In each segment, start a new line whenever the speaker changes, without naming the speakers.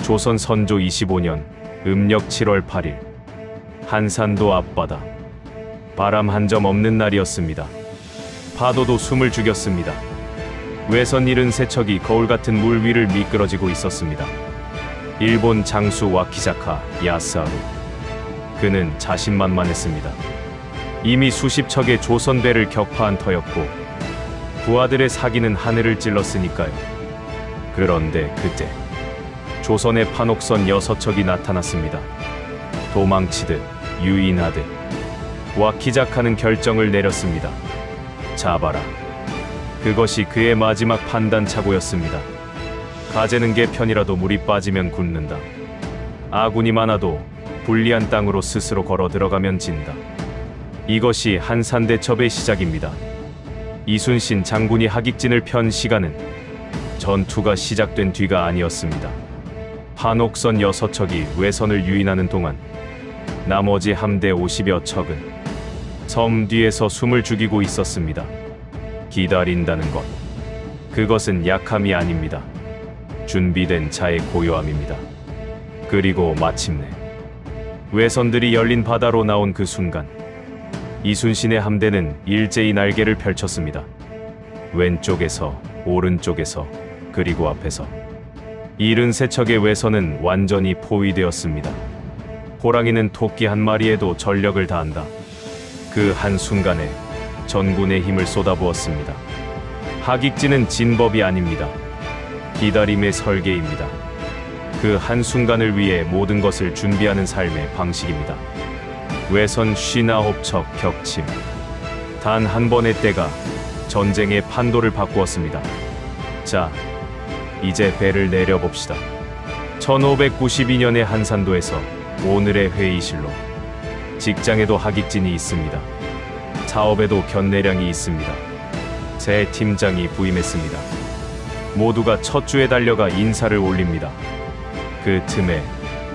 조선 선조 25년 음력 7월 8일 한산도 앞바다. 바람 한 점 없는 날이었습니다. 파도도 숨을 죽였습니다. 외선 잃은 세척이 거울 같은 물 위를 미끄러지고 있었습니다. 일본 장수 와키자카 야스하루. 그는 자신만만했습니다. 이미 수십 척의 조선 배를 격파한 터였고 부하들의 사기는 하늘을 찔렀으니까요. 그런데 그때 조선의 판옥선 6척이 나타났습니다. 도망치듯 유인하듯 와키자카는 결정을 내렸습니다. 잡아라. 그것이 그의 마지막 판단착오였습니다. 가재는 개 편이라도 물이 빠지면 굳는다. 아군이 많아도 불리한 땅으로 스스로 걸어 들어가면 진다. 이것이 한산대첩의 시작입니다. 이순신 장군이 하객진을 편 시간은 전투가 시작된 뒤가 아니었습니다. 판옥선 6척이 외선을 유인하는 동안 나머지 함대 50여 척은 섬 뒤에서 숨을 죽이고 있었습니다. 기다린다는 것, 그것은 약함이 아닙니다. 준비된 자의 고요함입니다. 그리고 마침내 외선들이 열린 바다로 나온 그 순간 이순신의 함대는 일제히 날개를 펼쳤습니다. 왼쪽에서, 오른쪽에서, 그리고 앞에서 73척의 외선은 완전히 포위되었습니다. 호랑이는 토끼 한 마리에도 전력을 다한다. 그 한순간에 전군의 힘을 쏟아부었습니다. 하객진은 진법이 아닙니다. 기다림의 설계입니다. 그 한순간을 위해 모든 것을 준비하는 삶의 방식입니다. 외선 59척 격침. 단 한 번의 때가 전쟁의 판도를 바꾸었습니다. 자, 이제 배를 내려봅시다. 1592년의 한산도에서 오늘의 회의실로. 직장에도 하객진이 있습니다. 사업에도 견내량이 있습니다. 새 팀장이 부임했습니다. 모두가 첫 주에 달려가 인사를 올립니다. 그 틈에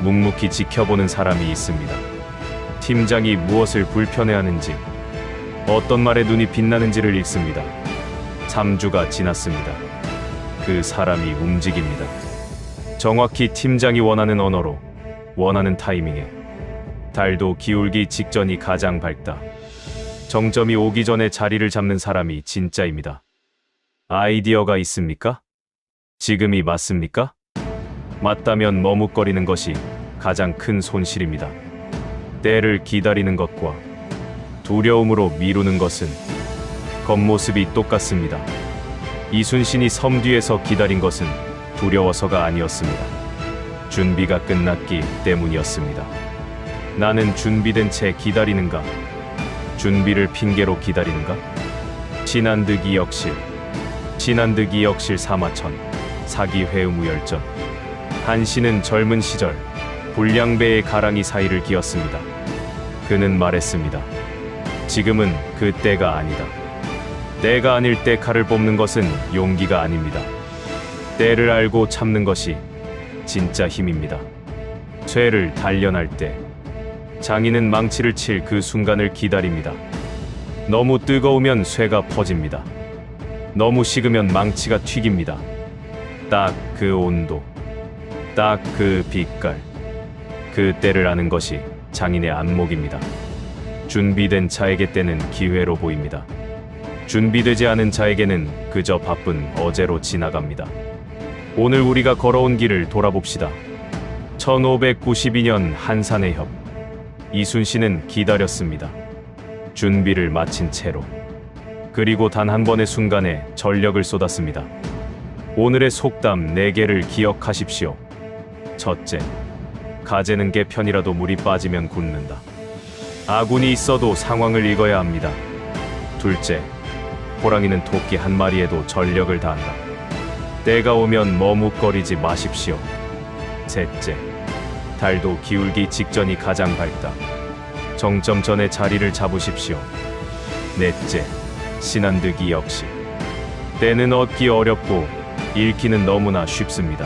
묵묵히 지켜보는 사람이 있습니다. 팀장이 무엇을 불편해하는지, 어떤 말에 눈이 빛나는지를 읽습니다. 3주가 지났습니다. 그 사람이 움직입니다. 정확히 팀장이 원하는 언어로, 원하는 타이밍에. 달도 기울기 직전이 가장 밝다. 정점이 오기 전에 자리를 잡는 사람이 진짜입니다. 아이디어가 있습니까? 지금이 맞습니까? 맞다면 머뭇거리는 것이 가장 큰 손실입니다. 때를 기다리는 것과 두려움으로 미루는 것은 겉모습이 똑같습니다. 이순신이 섬 뒤에서 기다린 것은 두려워서가 아니었습니다. 준비가 끝났기 때문이었습니다. 나는 준비된 채 기다리는가? 준비를 핑계로 기다리는가? 신한득이 역실. 신한득이 역실 사마천. 사기회의무열전. 한신은 젊은 시절 불량배의 가랑이 사이를 기었습니다. 그는 말했습니다. 지금은 그 때가 아니다. 때가 아닐 때 칼을 뽑는 것은 용기가 아닙니다. 때를 알고 참는 것이 진짜 힘입니다. 쇠를 단련할 때 장인은 망치를 칠 그 순간을 기다립니다. 너무 뜨거우면 쇠가 퍼집니다. 너무 식으면 망치가 튀깁니다. 딱 그 온도, 딱 그 빛깔, 그 때를 아는 것이 장인의 안목입니다. 준비된 자에게 때는 기회로 보입니다. 준비되지 않은 자에게는 그저 바쁜 어제로 지나갑니다. 오늘 우리가 걸어온 길을 돌아봅시다. 1592년 한산의 협. 이순신은 기다렸습니다. 준비를 마친 채로. 그리고 단 한 번의 순간에 전력을 쏟았습니다. 오늘의 속담 4개를 기억하십시오. 첫째, 가재는 개 편이라도 물이 빠지면 굳는다. 아군이 있어도 상황을 읽어야 합니다. 둘째, 호랑이는 토끼 한 마리에도 전력을 다한다. 때가 오면 머뭇거리지 마십시오. 셋째, 달도 기울기 직전이 가장 밝다. 정점 전에 자리를 잡으십시오. 넷째, 신한득이 역시. 때는 얻기 어렵고 잃기는 너무나 쉽습니다.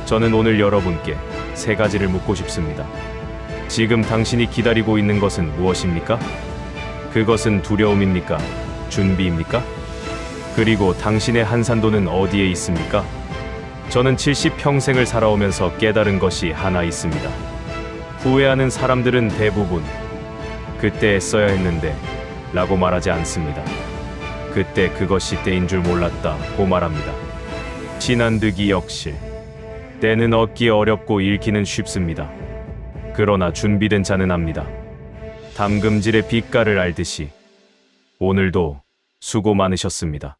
저는 오늘 여러분께 3가지를 묻고 싶습니다. 지금 당신이 기다리고 있는 것은 무엇입니까? 그것은 두려움입니까? 준비입니까? 그리고 당신의 한산도는 어디에 있습니까? 저는 70평생을 살아오면서 깨달은 것이 하나 있습니다. 후회하는 사람들은 대부분 그때 애써야 했는데 라고 말하지 않습니다. 그때 그것이 때인 줄 몰랐다 고 말합니다. 신한득이 역시 때는 얻기 어렵고 잃기는 쉽습니다. 그러나 준비된 자는 압니다. 담금질의 빛깔을 알듯이 오늘도 수고 많으셨습니다.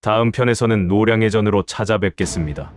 다음 편에서는 노량해전으로 찾아뵙겠습니다.